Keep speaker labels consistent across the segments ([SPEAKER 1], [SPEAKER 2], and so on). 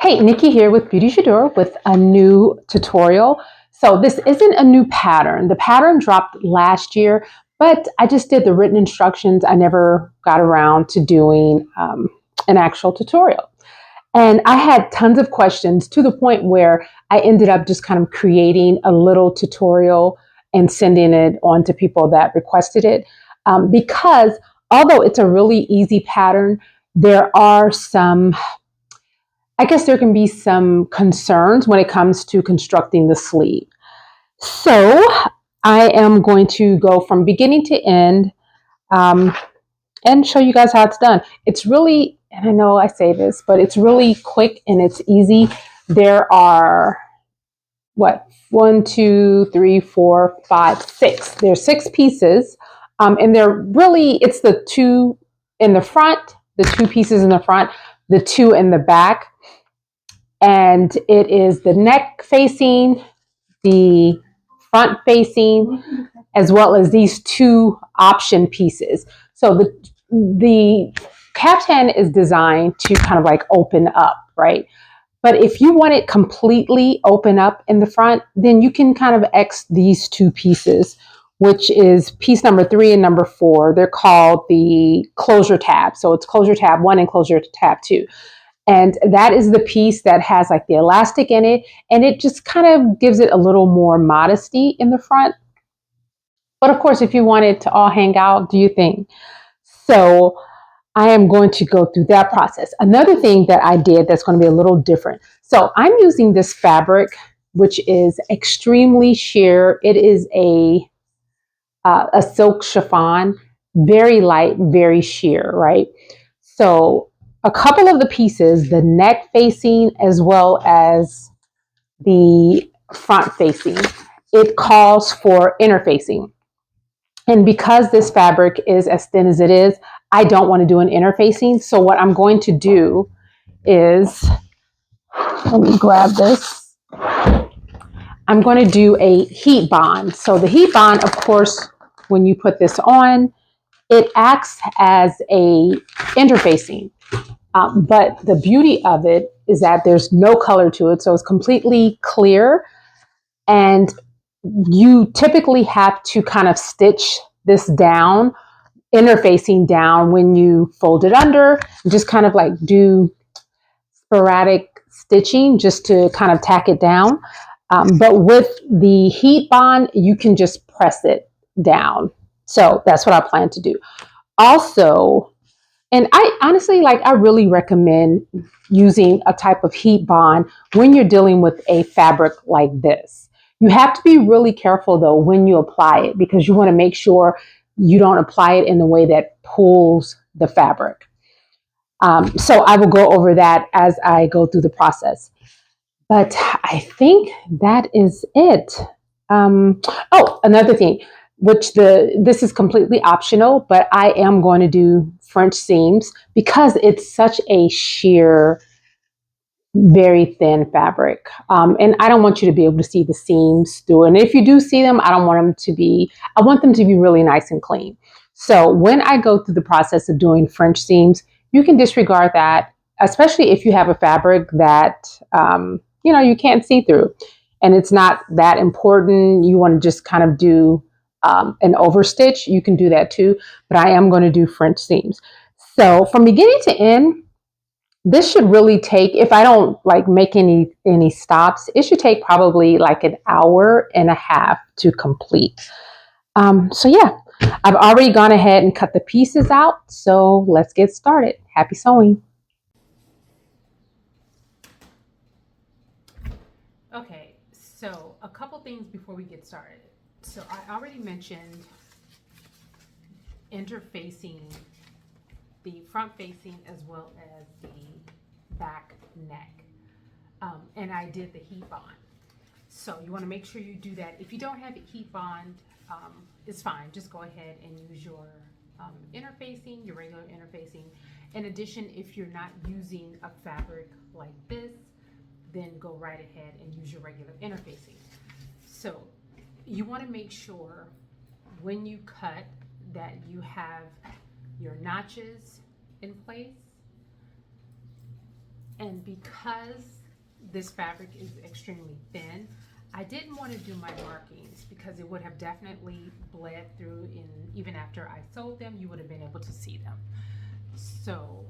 [SPEAKER 1] Hey, Nikki here with Beauty J'adore with a new tutorial. So this isn't a new pattern. The pattern dropped last year, but I just did the written instructions. I never got around to doing an actual tutorial. And I had tons of questions to the point where I ended up just kind of creating a little tutorial and sending it on to people that requested it. Because although it's a really easy pattern, there are I guess there can be some concerns when it comes to constructing the sleeve. So I am going to go from beginning to end um, and show you guys how it's done. It's really, and I know I say this, but it's really quick and it's easy. There are what, one, two, three, four, five, six. There's six pieces, and they're really it's the two in the front, the two pieces in the front, the two in the back, and it is the neck facing, the front facing, as well as these two option pieces. So the caftan is designed to kind of like open up, right? But if you want it completely open up in the front, then you can kind of X these two pieces, which is piece number 3 and number 4. They're called the closure tab. So it's closure tab 1 and closure tab 2. And that is the piece that has like the elastic in it. And it just kind of gives it a little more modesty in the front. But of course, if you want it to all hang out, do you think? So I am going to go through that process. Another thing that I did that's going to be a little different. So I'm using this fabric, which is extremely sheer. It is a silk chiffon, very light, very sheer, right? So a couple of the pieces, the neck facing as well as the front facing, it calls for interfacing. And because this fabric is as thin as it is, I don't want to do an interfacing. So what I'm going to do is, let me grab this. I'm going to do a heat bond. So the heat bond, of course, when you put this on, it acts as a interfacing. But the beauty of it is that there's no color to it. So it's completely clear. And you typically have to kind of stitch this down, interfacing down when you fold it under, just kind of like do sporadic stitching just to kind of tack it down. But with the heat bond, you can just press it down. So that's what I plan to do. Also, and I honestly, I really recommend using a type of heat bond when you're dealing with a fabric like this. You have to be really careful though when you apply it, because you want to make sure you don't apply it in a way that pulls the fabric. So I will go over that as I go through the process. But I think that is it. Oh, another thing, which this is completely optional, but I am going to do French seams because it's such a sheer, very thin fabric. And I don't want you to be able to see the seams through it. And if you do see them, I don't want them to be, I want them to be really nice and clean. So when I go through the process of doing French seams, you can disregard that, especially if you have a fabric that, you can't see through and it's not that important. You want to just kind of do an overstitch. You can do that too, but I am going to do French seams. So from beginning to end, this should really take, if I don't make any stops, it should take probably like an hour and a half to complete. So yeah, I've already gone ahead and cut the pieces out. So let's get started. Happy sewing. Okay, so a couple things before we get started. So I already mentioned interfacing the front facing as well as the back neck. And I did the heat bond. So you want to make sure you do that. If you don't have a heat bond, it's fine. Just go ahead and use your interfacing, your regular interfacing. In addition, if you're not using a fabric like this, then go right ahead and use your regular interfacing. So you want to make sure when you cut that you have your notches in place. And because this fabric is extremely thin, I didn't want to do my markings because it would have definitely bled through, and even after I sewed them, you would have been able to see them. So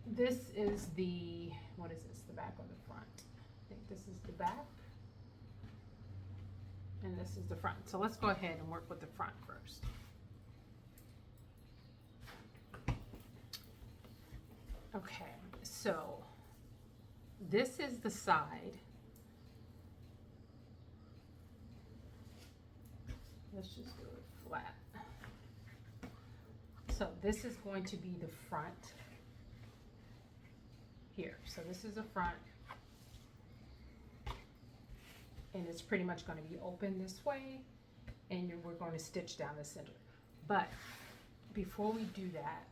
[SPEAKER 1] this is the, what is this, the back or the front? I think this is the back and this is the front. So let's go ahead and work with the front first. Okay, so this is the side. Let's just do it flat. So this is going to be the front here. So this is the front, and it's pretty much going to be open this way, and we're going to stitch down the center. But before we do that,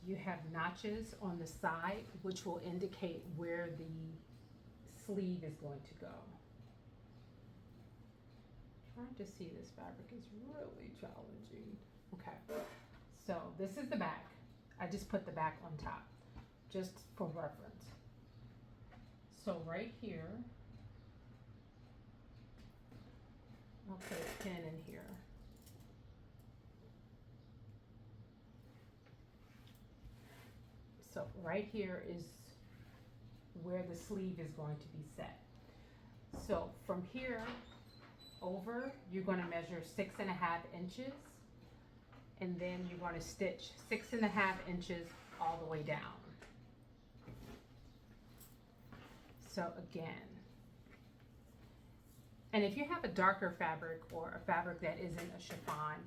[SPEAKER 1] you have notches on the side which will indicate where the sleeve is going to go. Trying to see this fabric is really challenging. Okay, so this is the back. I just put the back on top just for reference. So right here, I'll put a pin in here. So right here is where the sleeve is going to be set. So from here over, you're going to measure 6.5 inches, and then you're going to stitch 6.5 inches all the way down. So again, and if you have a darker fabric or a fabric that isn't a chiffon,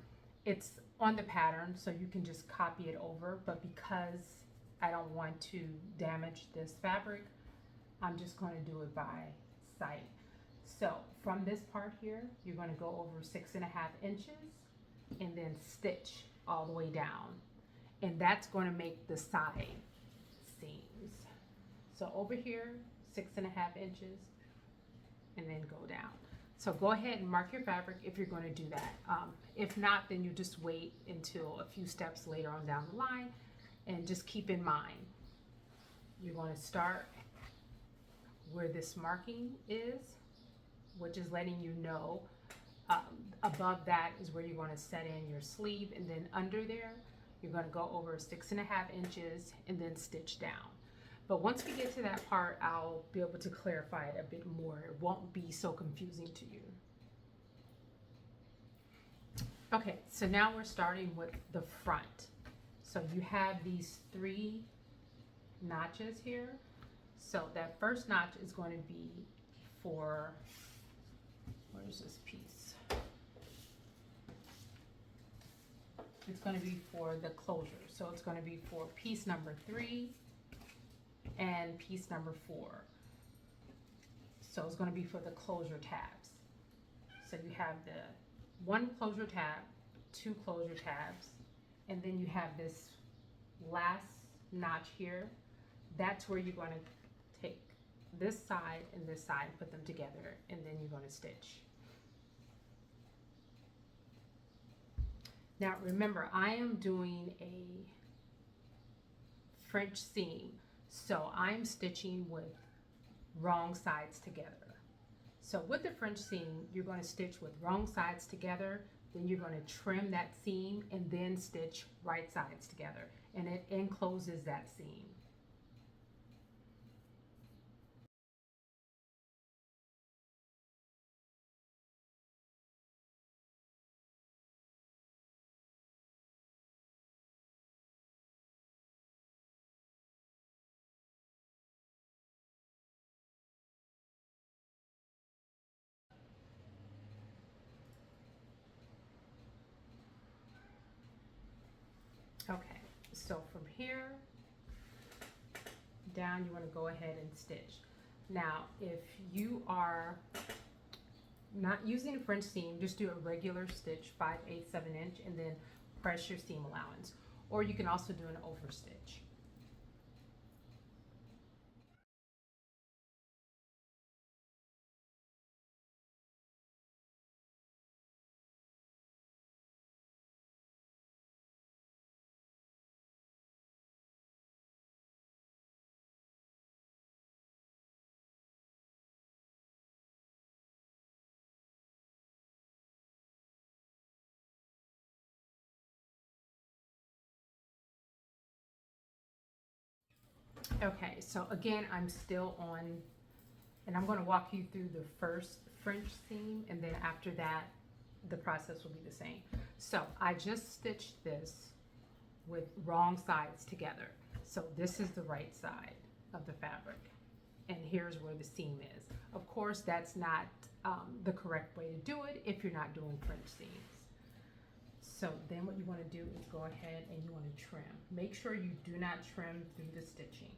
[SPEAKER 1] it's on the pattern, so you can just copy it over. But because I don't want to damage this fabric, I'm just going to do it by sight. So from this part here, you're going to go over 6.5 inches and then stitch all the way down. And that's going to make the side seams. So over here, 6.5 inches, and then go down. So go ahead and mark your fabric if you're going to do that. If not, then you just wait until a few steps later on down the line, and just keep in mind, you're going to start where this marking is, which is letting you know above that is where you're going to set in your sleeve, and then under there, you're going to go over 6.5 inches and then stitch down. But once we get to that part, I'll be able to clarify it a bit more. It won't be so confusing to you. Okay, so now we're starting with the front. So you have these 3 notches here. So that first notch is going to be for, where's this piece? It's going to be for the closure. So it's going to be for piece number 3 and piece number 4. So it's going to be for the closure tabs. So you have the 1 closure tab, 2 closure tabs, and then you have this last notch here. That's where you're going to take this side and this side, put them together, and then you're going to stitch. Now remember, I am doing a French seam, so I'm stitching with wrong sides together. So with the French seam, you're going to stitch with wrong sides together, then you're going to trim that seam and then stitch right sides together, and it encloses that seam. Okay, so from here down, you want to go ahead and stitch. Now, if you are not using a French seam, just do a regular stitch, 5/8, 7 inch, and then press your seam allowance. Or you can also do an overstitch. Okay, so again, I'm still on, and I'm going to walk you through the first French seam, and then after that, the process will be the same. So I just stitched this with wrong sides together. So this is the right side of the fabric, and here's where the seam is. Of course, that's not the correct way to do it if you're not doing French seams. So then what you want to do is go ahead and you want to trim. Make sure you do not trim through the stitching.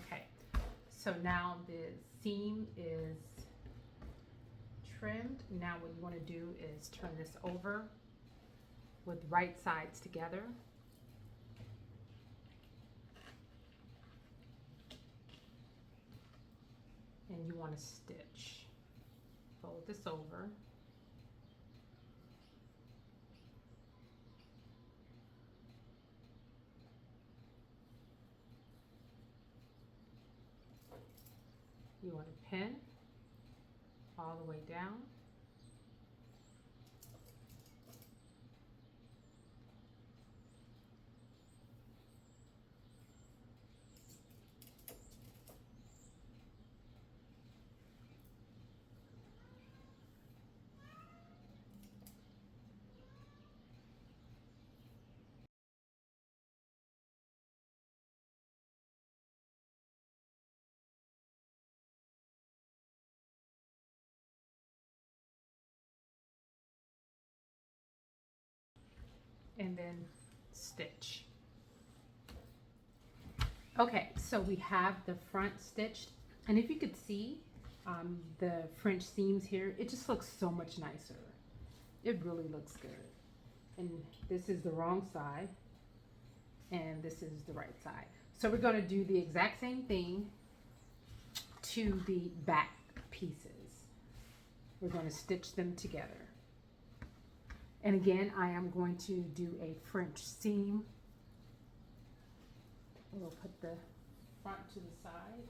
[SPEAKER 1] Okay, so now the seam is trimmed. Now what you want to do is turn this over with right sides together. And you want to stitch. Fold this over. You want to pin all the way down. And then stitch. Okay, so we have the front stitched, and if you could see the French seams here, it just looks so much nicer. It really looks good. And this is the wrong side, and this is the right side. So we're going to do the exact same thing to the back pieces. We're going to stitch them together. And again, I am going to do a French seam. We'll put the front to the side.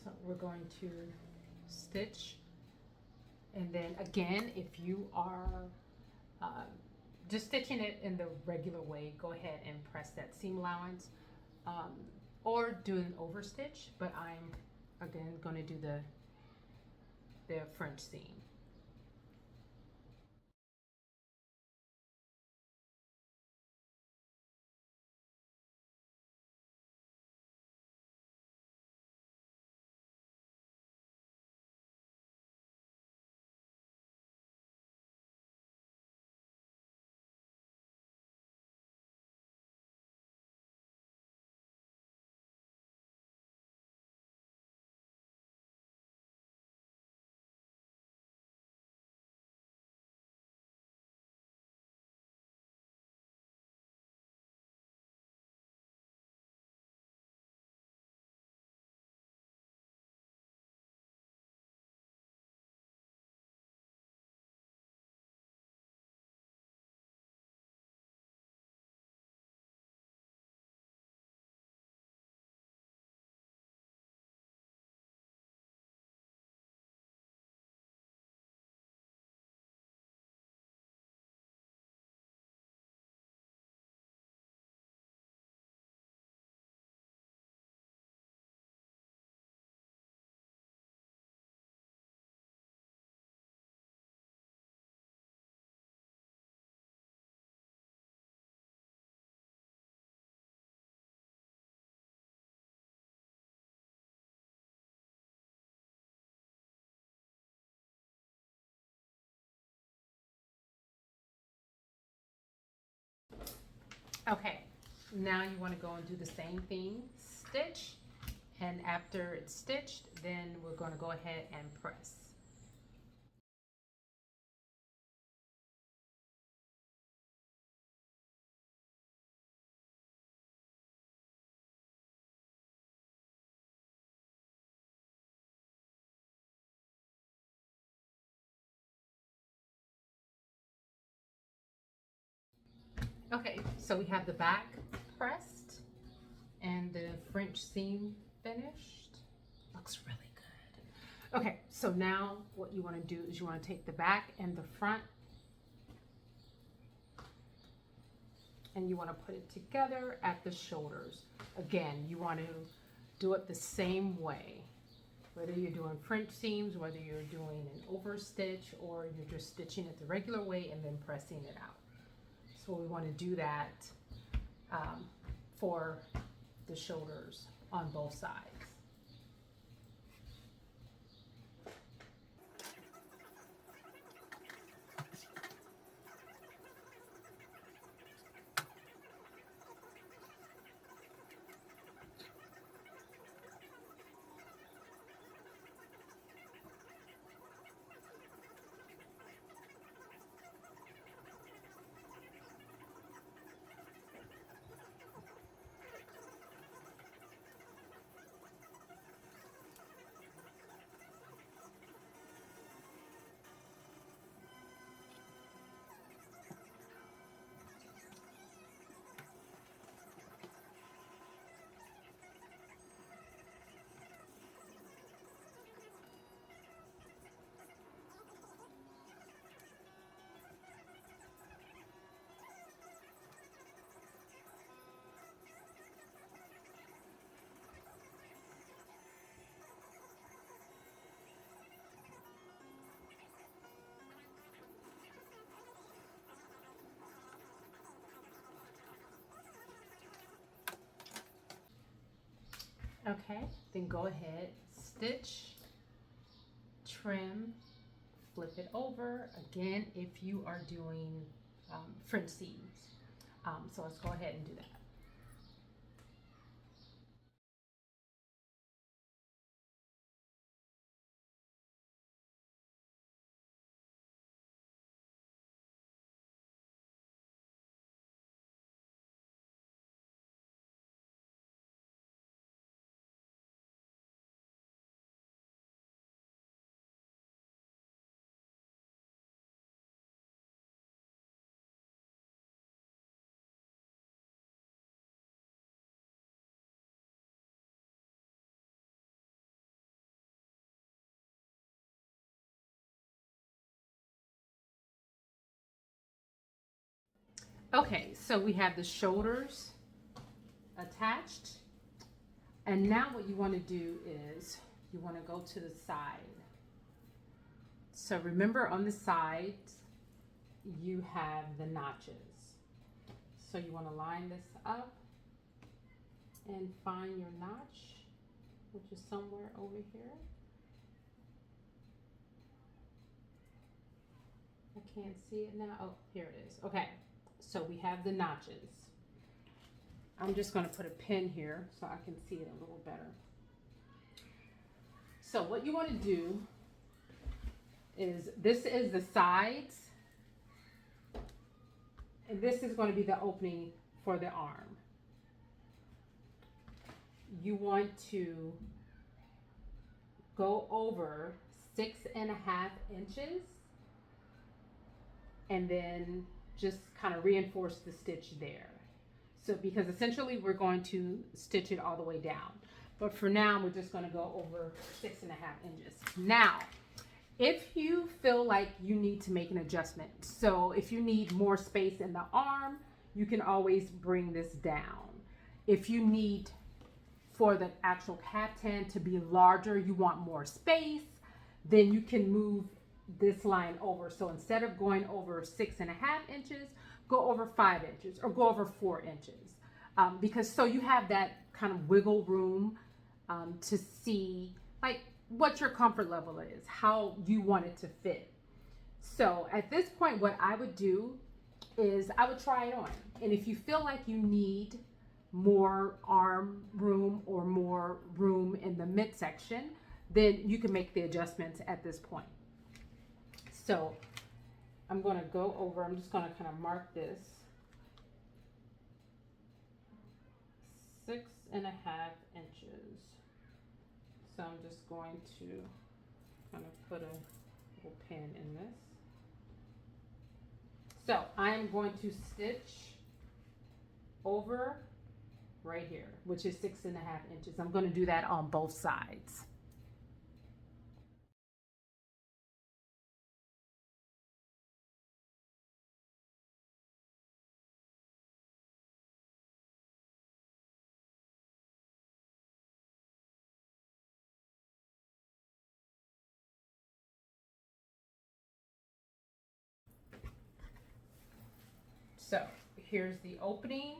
[SPEAKER 1] So we're going to stitch, and then again, if you are just stitching it in the regular way, go ahead and press that seam allowance, um, or do an overstitch, but I'm again going to do the French seam. Okay, now you want to go and do the same thing, stitch, and after it's stitched, then we're going to go ahead and press. Okay, so we have the back pressed and the French seam finished. Looks really good. Okay, so now what you want to do is you want to take the back and the front and you want to put it together at the shoulders. Again, you want to do it the same way. Whether you're doing French seams, whether you're doing an overstitch, or you're just stitching it the regular way and then pressing it out. So we want to do that for the shoulders on both sides. Okay, then go ahead, stitch, trim, flip it over. Again, if you are doing French seams. So let's go ahead and do that. Okay, so we have the shoulders attached. And now what you want to do is you want to go to the side. So remember on the sides, you have the notches. So you want to line this up and find your notch, which is somewhere over here. I can't see it now. Oh, here it is. Okay, so we have the notches. I'm just going to put a pin here so I can see it a little better. So what you want to do is, this is the sides, and this is going to be the opening for the arm. You want to go over 6.5 inches and then just kind of reinforce the stitch there. So because essentially we're going to stitch it all the way down. But for now, we're just going to go over 6.5 inches. Now, if you feel like you need to make an adjustment, so if you need more space in the arm, you can always bring this down. If you need for the actual caftan to be larger, you want more space, then you can move this line over. So instead of going over 6.5 inches, go over 5 inches or go over 4 inches. Because so you have that kind of wiggle room to see like what your comfort level is, how you want it to fit. So at this point, what I would do is I would try it on. And if you feel like you need more arm room or more room in the midsection, then you can make the adjustments at this point. So I'm going to go over, I'm just going to kind of mark this 6.5 inches. So I'm just going to kind of put a little pin in this. So I'm going to stitch over right here, which is 6.5 inches. I'm going to do that on both sides. So here's the opening,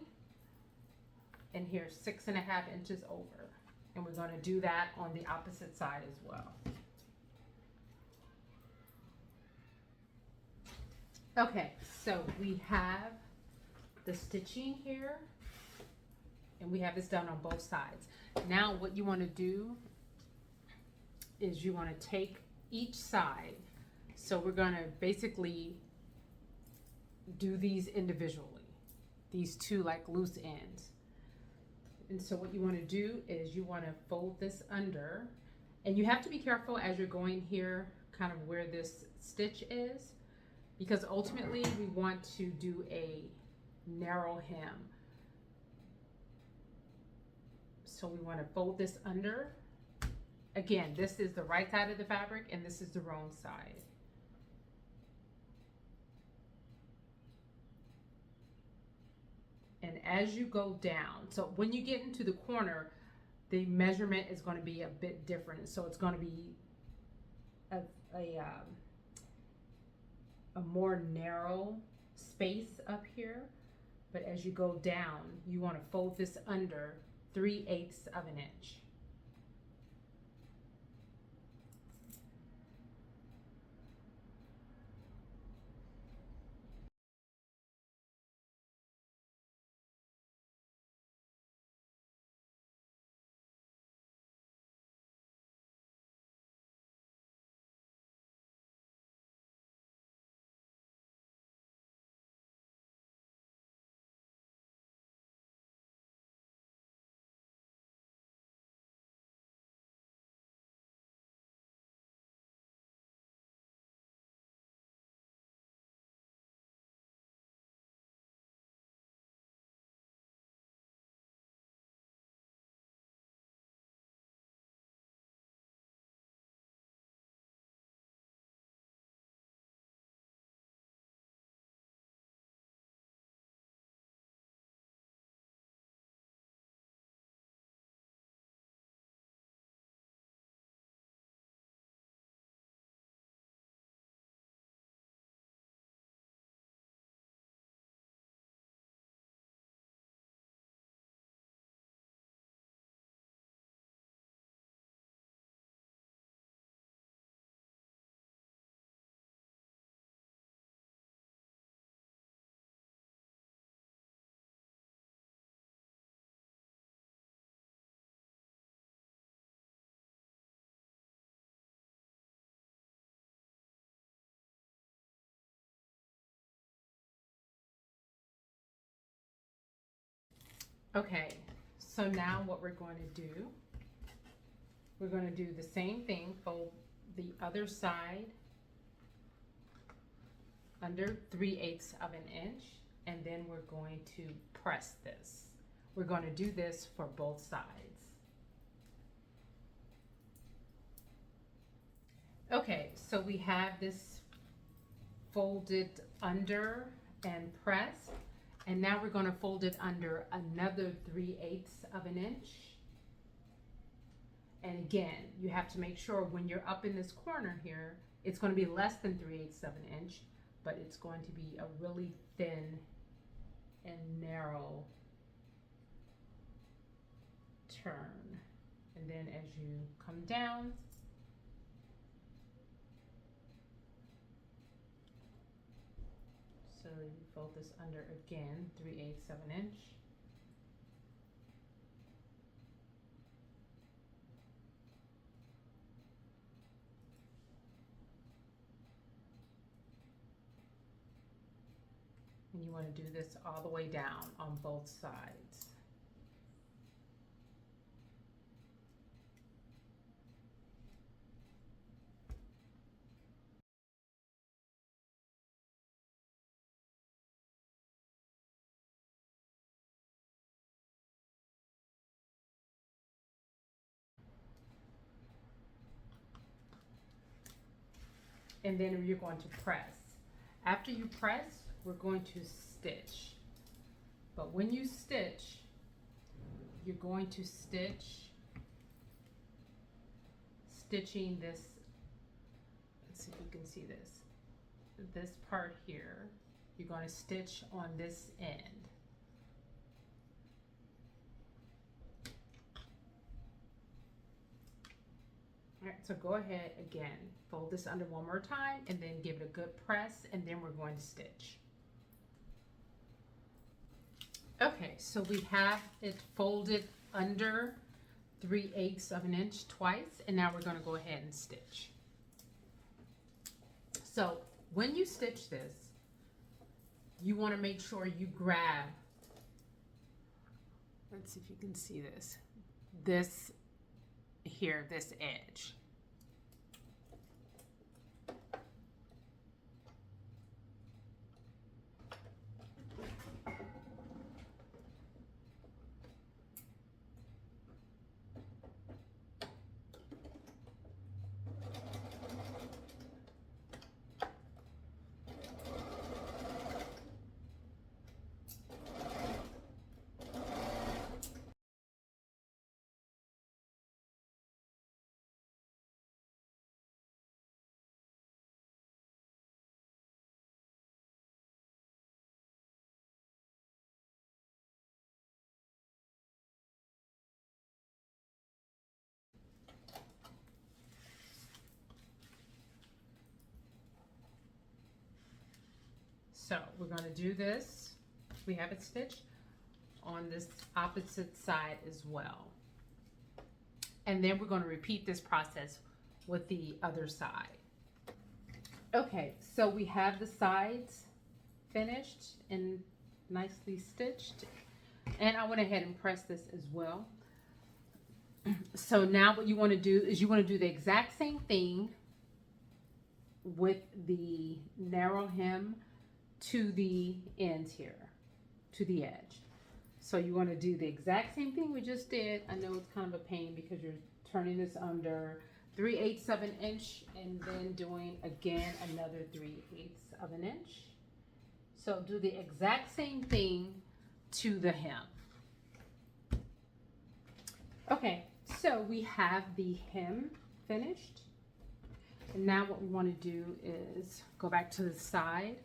[SPEAKER 1] and here's 6.5 inches over. And we're going to do that on the opposite side as well. Okay, so we have the stitching here, and we have this done on both sides. Now what you want to do is you want to take each side. So we're going to basically do these individually, these two like loose ends. And so what you want to do is you want to fold this under, and you have to be careful as you're going here, kind of where this stitch is, because ultimately we want to do a narrow hem. So we want to fold this under. Again, this is the right side of the fabric and this is the wrong side. And as you go down, so when you get into the corner, the measurement is going to be a bit different. So it's going to be a more narrow space up here. But as you go down, you want to fold this under 3/8 of an inch. Okay, so now what we're going to do, we're going to do the same thing, fold the other side under 3/8 of an inch, and then we're going to press this. We're going to do this for both sides. Okay, so we have this folded under and pressed, and now we're going to fold it under another 3/8 of an inch. And again, you have to make sure when you're up in this corner here, it's going to be less than 3/8 of an inch, but it's going to be a really thin and narrow turn. And then as you come down, so you fold this under again, 3/8 of an inch. And you want to do this all the way down on both sides. And then you're going to press. After you press, we're going to stitch. But when you stitch, you're going to stitching this, let's see if you can see this part here, you're going to stitch on this end. All right, so go ahead again, fold this under one more time and then give it a good press, and then we're going to stitch. Okay, so we have it folded under 3/8 of an inch twice, and now we're going to go ahead and stitch. So when you stitch this, you want to make sure you grab, let's see if you can see this here, this edge. So we're going to do this. We have it stitched on this opposite side as well. And then we're going to repeat this process with the other side. Okay, so we have the sides finished and nicely stitched. And I went ahead and pressed this as well. So now what you want to do is you want to do the exact same thing with the narrow hem to the ends here, to the edge. So you want to do the exact same thing we just did. I know it's kind of a pain because you're turning this under 3/8 of an inch and then doing again another 3/8 of an inch. So do the exact same thing to the hem. Okay, so we have the hem finished. And now what we want to do is go back to the side.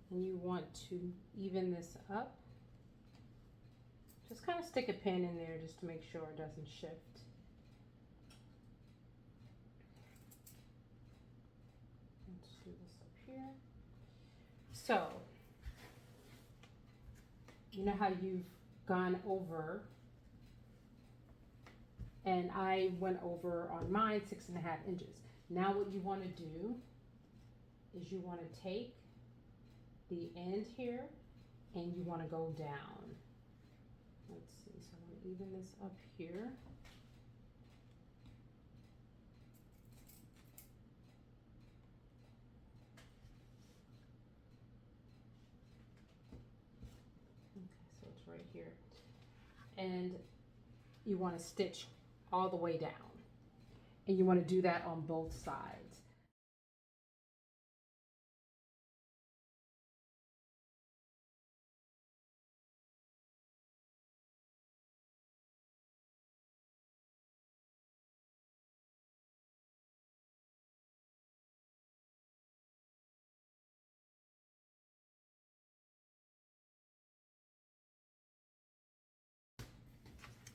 [SPEAKER 1] And you want to even this up. Just kind of stick a pin in there just to make sure it doesn't shift. Let's do this up here. So, you know how you've gone over, and I went over on mine 6.5 inches. Now what you want to do is you want to take the end here and you want to go down. Let's see, so I'm going to even this up here. Okay, so it's right here. And you want to stitch all the way down. And you want to do that on both sides.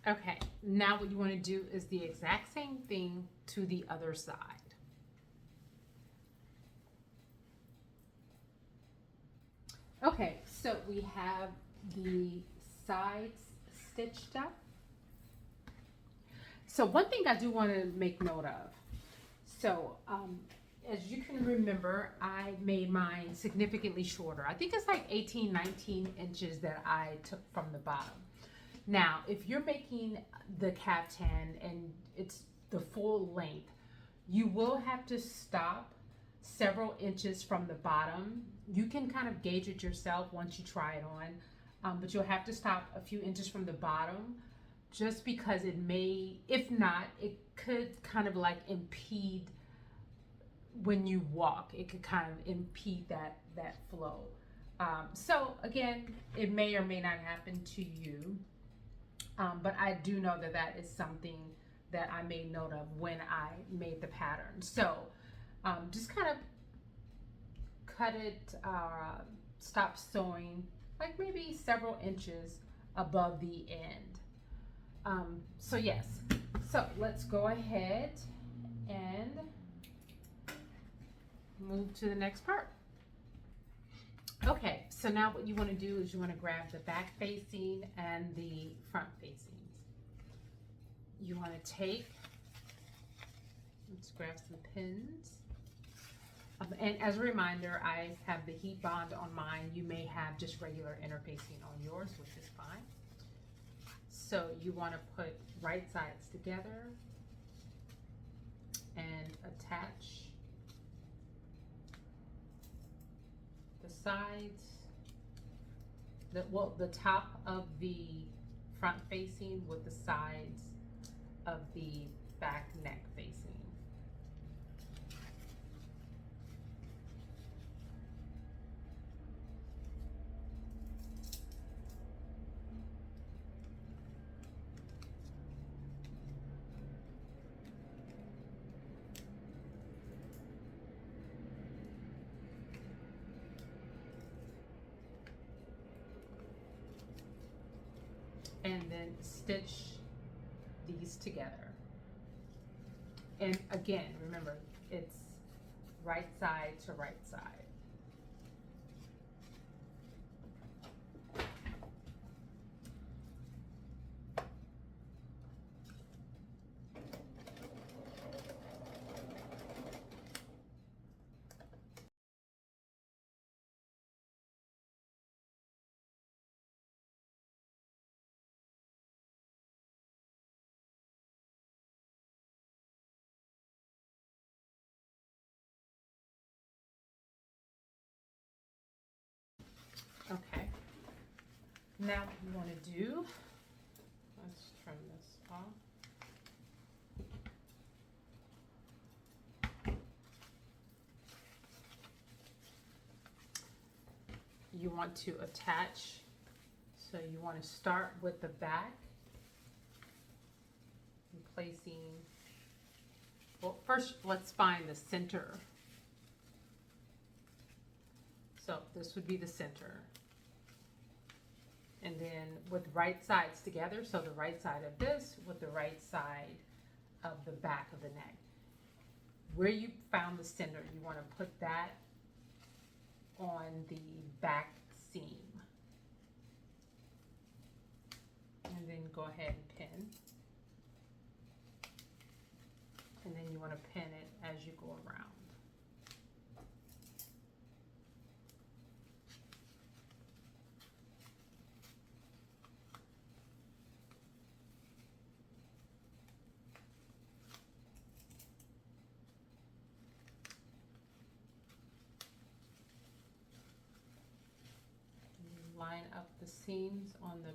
[SPEAKER 1] Okay, now what you want to do is the exact same thing to the other side. Okay, so we have the sides stitched up. So one thing I do want to make note of. So as you can remember, I made mine significantly shorter. I think it's like 18, 19 inches that I took from the bottom. Now, if you're making the caftan and it's the full length, you will have to stop several inches from the bottom. You can kind of gauge it yourself once you try it on, but you'll have to stop a few inches from the bottom just because it may, if not, it could kind of like impede when you walk. It could kind of impede that flow. So again, it may or may not happen to you, but I do know that that is something that I made note of when I made the pattern. So just kind of cut it, stop sewing like maybe several inches above the end. So yes, so let's go ahead and move to the next part. Okay, so now what you want to do is you want to grab the back facing and the front facings. You want to take, let's grab some pins. And as a reminder, I have the heat bond on mine. You may have just regular interfacing on yours, which is fine. So you want to put right sides together and attach the sides, the top of the front facing with the sides of the back neck facing. And then stitch these together. And again, remember, it's right side to right side. Okay. Now what you want to do, let's trim this off. You want to attach, so you want to start with the back, and placing, well, first let's find the center. So this would be the center. And then with right sides together, so the right side of this with the right side of the back of the neck. Where you found the center, you want to put that on the back seam. And then go ahead and pin. And then you want to pin it as you go around. Line up the seams on the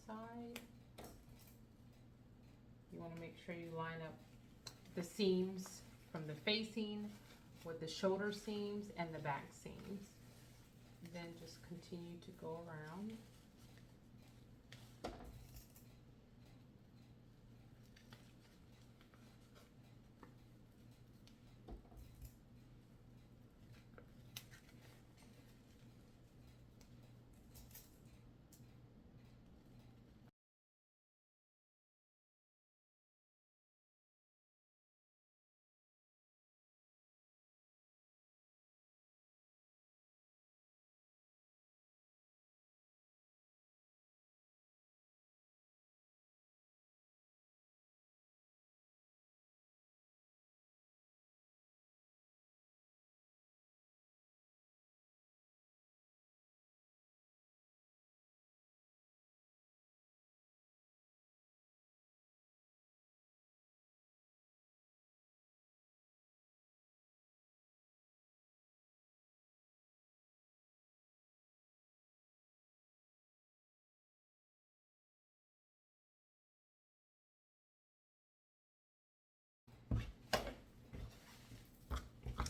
[SPEAKER 1] side. You want to make sure you line up the seams from the facing with the shoulder seams and the back seams. Then just continue to go around.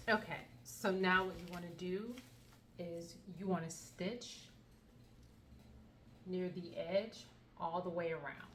[SPEAKER 1] Okay, so now what you want to do is you want to stitch near the edge all the way around.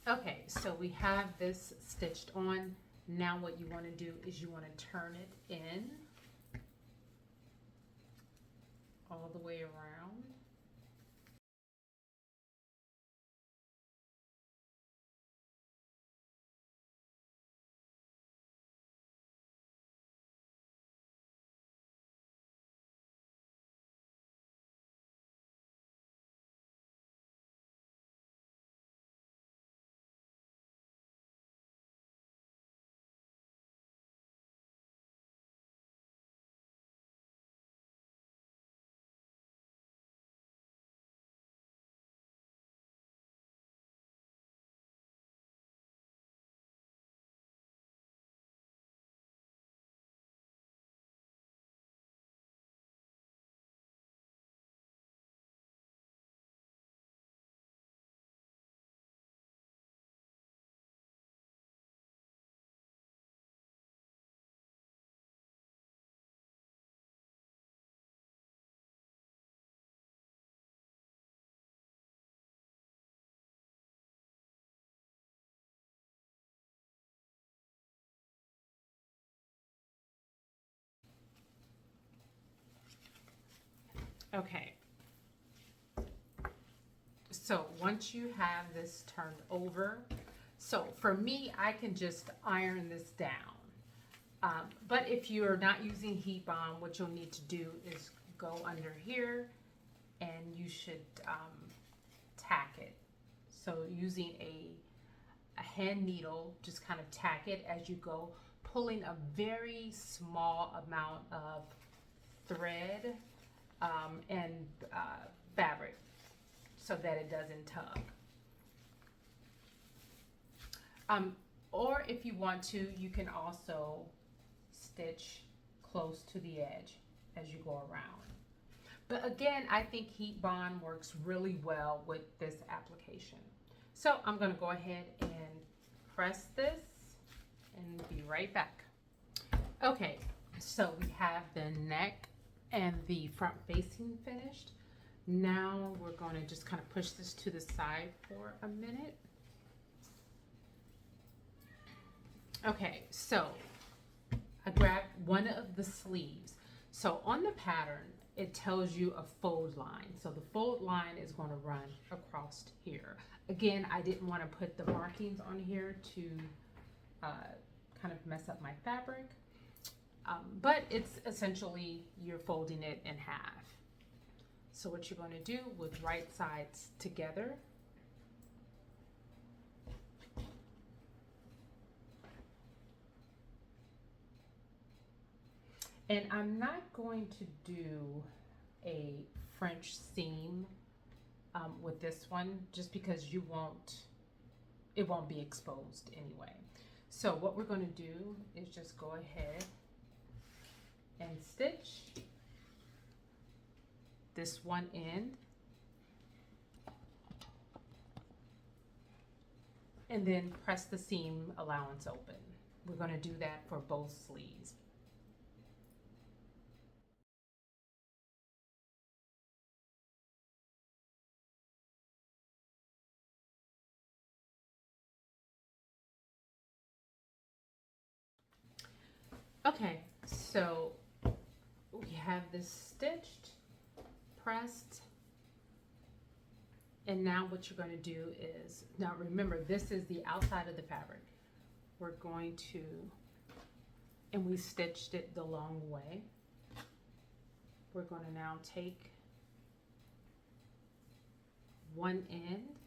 [SPEAKER 1] Okay, so we have this stitched on. Now what you want to do is you want to turn it in all the way around. Okay, so once you have this turned over, so for me, I can just iron this down. But if you're not using heat bond, what you'll need to do is go under here and you should tack it. So using a hand needle, just kind of tack it as you go, pulling a very small amount of thread and fabric so that it doesn't tug. Or if you want to, you can also stitch close to the edge as you go around. But again, I think heat bond works really well with this application. So I'm going to go ahead and press this and be right back. Okay, so we have the neck and the front facing finished. Now we're going to just kind of push this to the side for a minute. Okay, so I grabbed one of the sleeves. So on the pattern, it tells you a fold line. So the fold line is going to run across here. Again, I didn't want to put the markings on here to kind of mess up my fabric. But it's essentially, you're folding it in half. So what you're going to do with right sides together, and I'm not going to do a French seam with this one, just because it won't be exposed anyway. So what we're going to do is just go ahead and stitch this one end, and then press the seam allowance open. We're going to do that for both sleeves. Okay, so we have this stitched, pressed, and now what you're going to do is, now remember, this is the outside of the fabric. We're going to, and we stitched it the long way. We're going to now take one end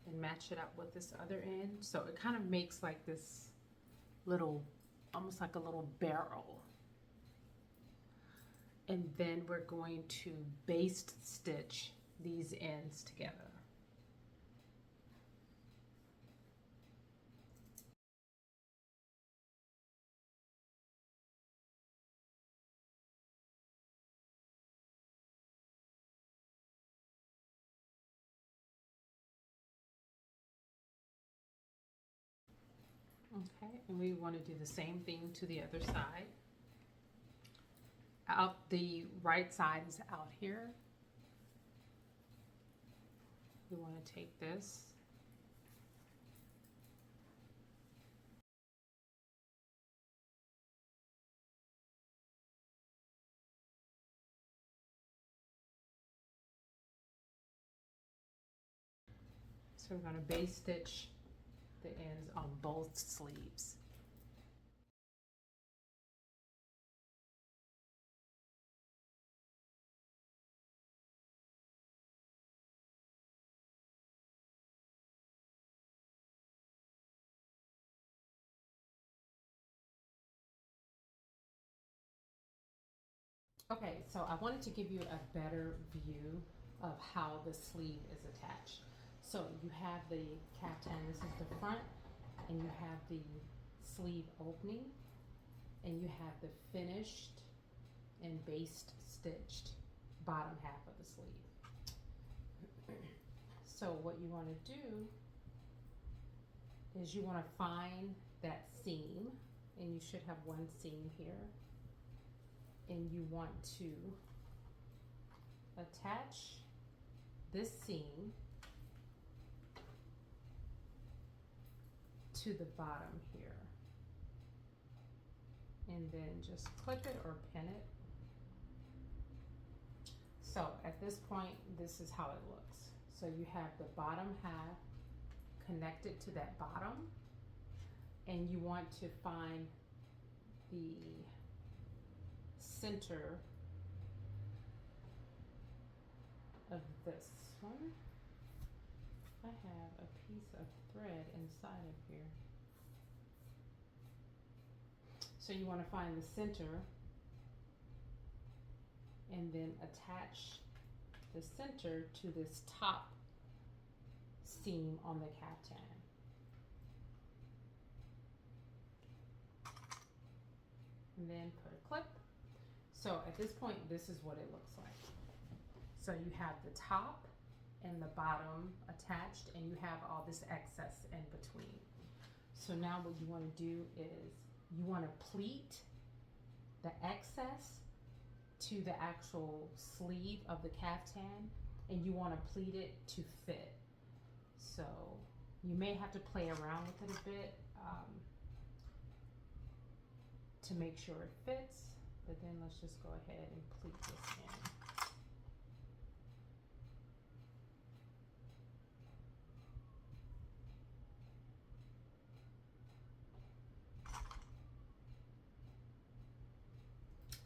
[SPEAKER 1] and match it up with this other end. So it kind of makes like this little, almost like a little barrel. And then we're going to baste stitch these ends together. Okay, and we want to do the same thing to the other side. Out the right side is out here. We want to take this so we're going to base stitch the ends on both sleeves. Okay, so I wanted to give you a better view of how the sleeve is attached. So you have the caftan, this is the front, and you have the sleeve opening, and you have the finished and baste stitched bottom half of the sleeve. So what you want to do is you want to find that seam, and you should have one seam here, and you want to attach this seam to the bottom here, and then just clip it or pin it. So at this point, this is how it looks. So you have the bottom half connected to that bottom, and you want to find the center of this one. I have a piece of thread inside of here. So you want to find the center and then attach the center to this top seam on the caftan. And then put a clip. So at this point, this is what it looks like. So you have the top and the bottom attached, and you have all this excess in between. So now what you want to do is you want to pleat the excess to the actual sleeve of the caftan, and you want to pleat it to fit. So you may have to play around with it a bit to make sure it fits, but then let's just go ahead and pleat this in.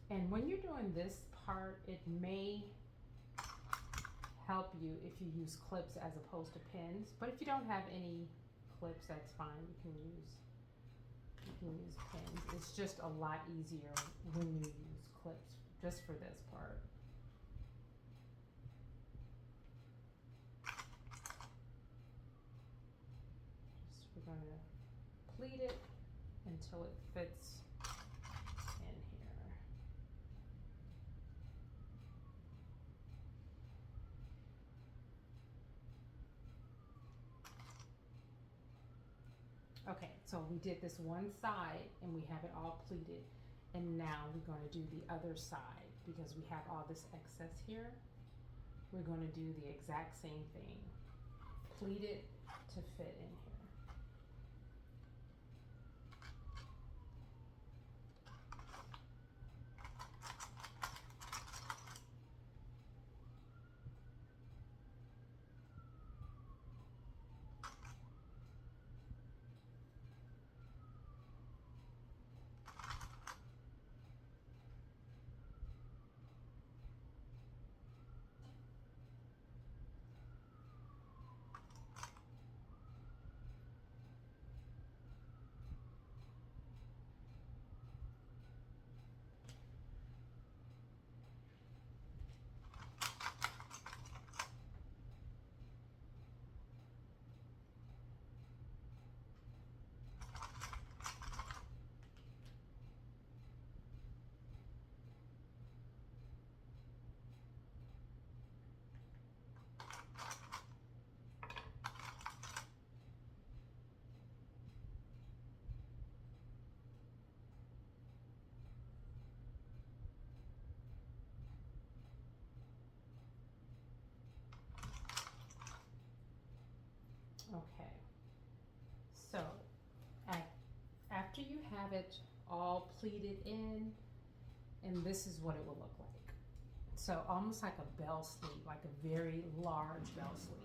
[SPEAKER 1] And when you're doing this part, it may help you if you use clips as opposed to pins. But if you don't have any clips, that's fine. You can use pins. It's just a lot easier when you use clips, just for this part. We're going to pleat it until it fits in here. Okay, so we did this one side and we have it all pleated, and now we're going to do the other side because we have all this excess here. We're going to do the exact same thing. Pleat it to fit in here. Okay, so after you have it all pleated in, and this is what it will look like. So almost like a bell sleeve, like a very large bell sleeve,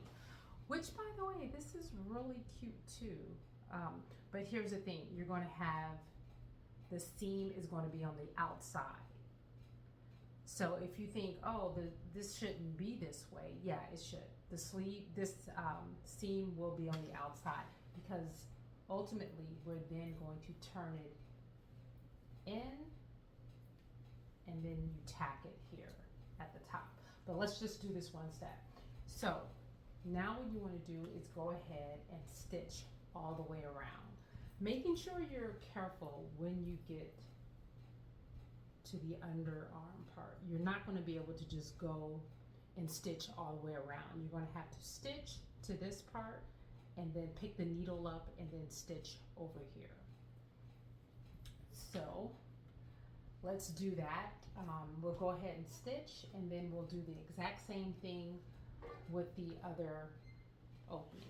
[SPEAKER 1] which by the way, this is really cute too. But here's the thing, you're going to have, the seam is going to be on the outside. So if you think, oh, this shouldn't be this way, yeah, it should. The sleeve, this seam will be on the outside, because ultimately we're then going to turn it in, and then you tack it here at the top. But let's just do this one step. So now what you want to do is go ahead and stitch all the way around, making sure you're careful when you get to the underarm part. You're not going to be able to just go and stitch all the way around. You're going to have to stitch to this part and then pick the needle up and then stitch over here. So let's do that. We'll go ahead and stitch, and then we'll do the exact same thing with the other opening.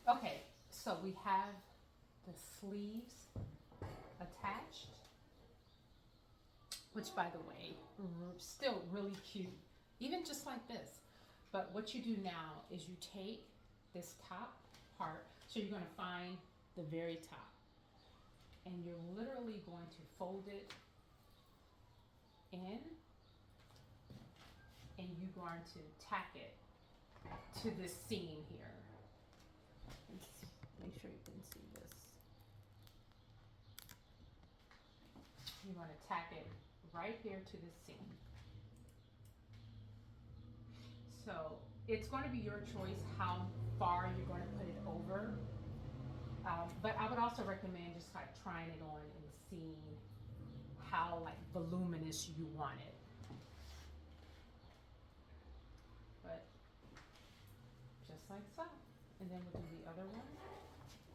[SPEAKER 1] Okay, so we have the sleeves attached, which by the way, still really cute, even just like this. But what you do now is you take this top part, so you're going to find the very top, and you're literally going to fold it in, and you're going to tack it to this seam here. Let's make sure you can see this. You want to tack it right here to this seam. So it's going to be your choice how far you're going to put it over. But I would also recommend just like trying it on and seeing how like voluminous you want it. But just like so. And then we'll do the other one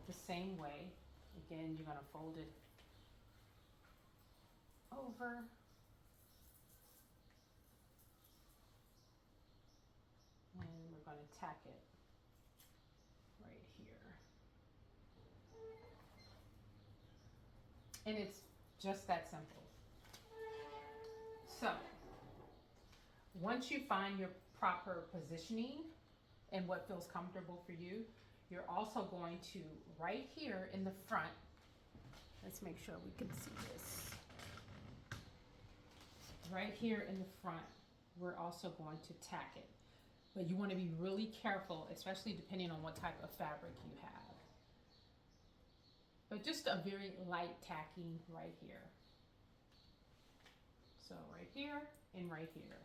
[SPEAKER 1] the same way. Again, you're going to fold it over. And we're going to tack it right here. And it's just that simple. So, once you find your proper positioning and what feels comfortable for you, you're also going to, right here in the front, let's make sure we can see this. Right here in the front, we're also going to tack it. But you want to be really careful, especially depending on what type of fabric you have. But just a very light tacking right here. So right here and right here.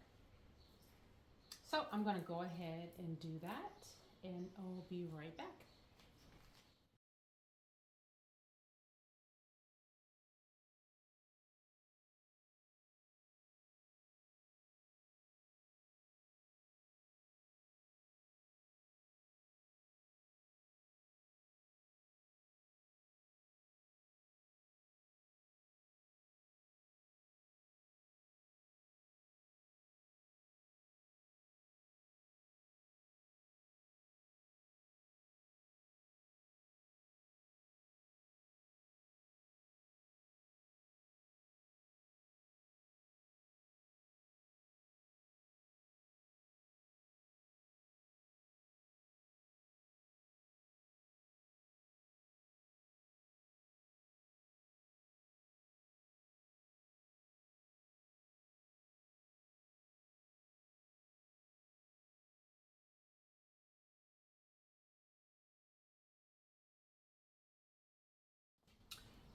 [SPEAKER 1] So I'm going to go ahead and do that, and I'll be right back.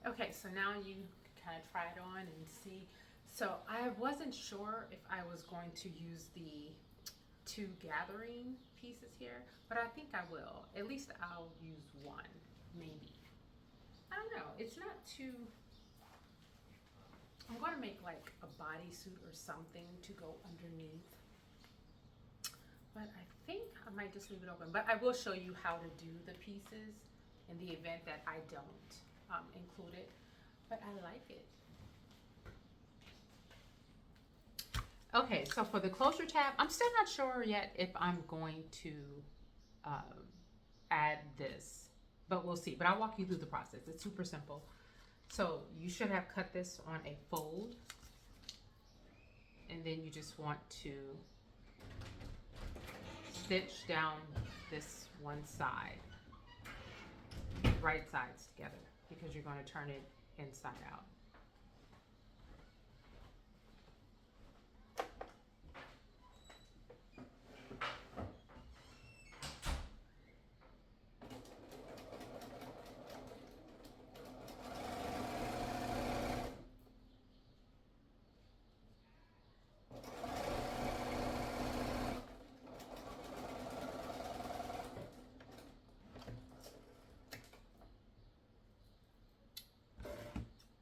[SPEAKER 1] Okay, so now you can kind of try it on and see. So I wasn't sure if I was going to use the two gathering pieces here, but I think I will. At least I'll use one, maybe. I don't know, it's not too, I'm going to make like a bodysuit or something to go underneath. But I think I might just leave it open. But I will show you how to do the pieces in the event that I don't include it. But I like it. Okay, so for the closure tab, I'm still not sure yet if I'm going to add this, but we'll see. But I'll walk you through the process. It's super simple. So you should have cut this on a fold, and then you just want to stitch down this one side, right sides together, because you're going to turn it inside out.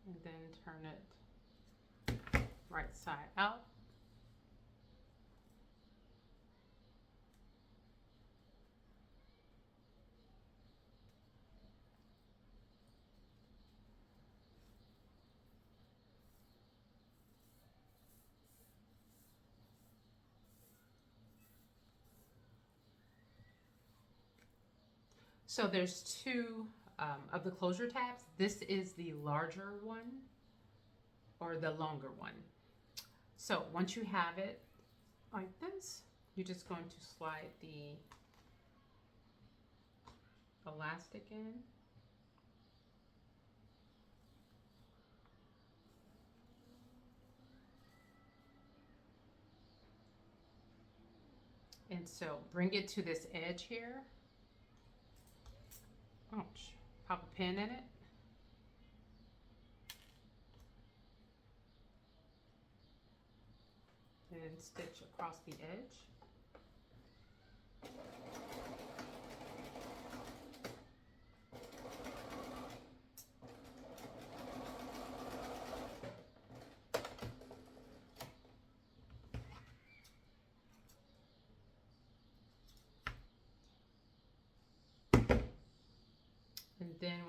[SPEAKER 1] And then turn it right side out. So there's two of the closure tabs. This is the larger one or the longer one. So once you have it like this, you're just going to slide the elastic in. And so bring it to this edge here. Ouch. Pop a pin in it. And stitch across the edge.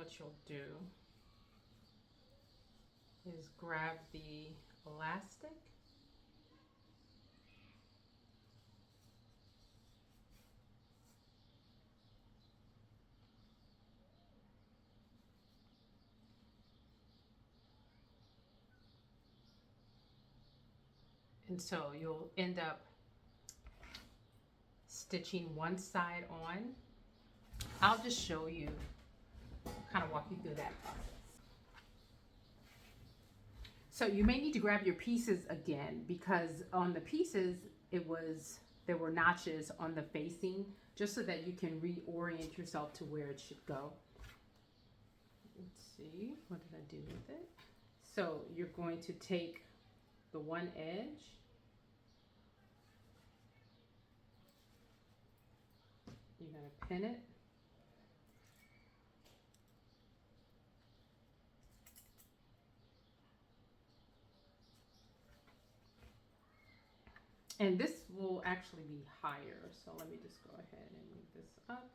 [SPEAKER 1] what you'll do is grab the elastic and so you'll end up stitching one side on. I'll just show you, kind of walk you through that process. So you may need to grab your pieces again, because on the pieces there were notches on the facing, just so that you can reorient yourself to where it should go. Let's see, what did I do with it? So you're going to take the one edge, you're going to pin it, and this will actually be higher, so let me just go ahead and move this up.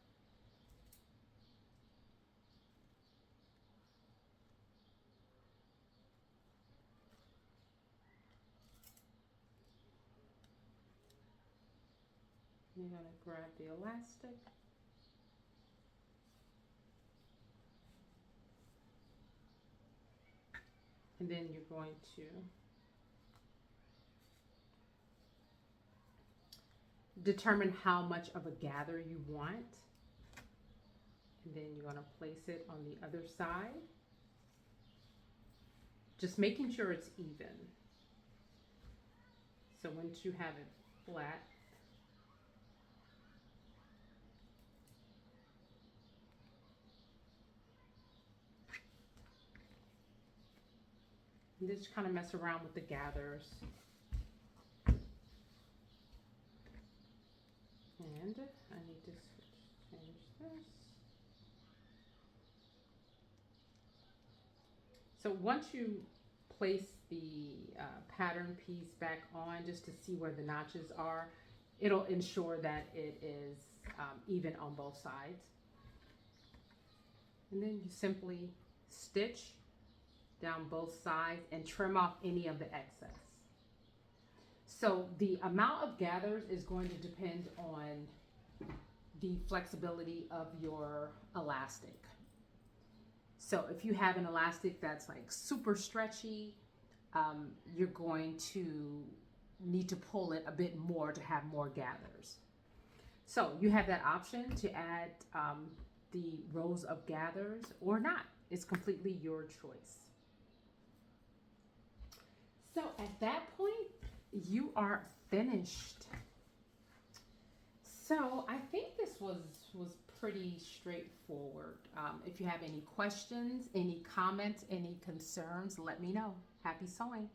[SPEAKER 1] You're going to grab the elastic, and then you're going to determine how much of a gather you want, and then you're going to place it on the other side, just making sure it's even. So once you have it flat, and just kind of mess around with the gathers. And I need to change this. So once you place the pattern piece back on, just to see where the notches are, it'll ensure that it is even on both sides. And then you simply stitch down both sides and trim off any of the excess. So the amount of gathers is going to depend on the flexibility of your elastic. So if you have an elastic that's like super stretchy, you're going to need to pull it a bit more to have more gathers. So you have that option to add the rows of gathers or not. It's completely your choice. So at that point, you are finished. So I think this was pretty straightforward. If you have any questions, any comments, any concerns, let me know. Happy sewing.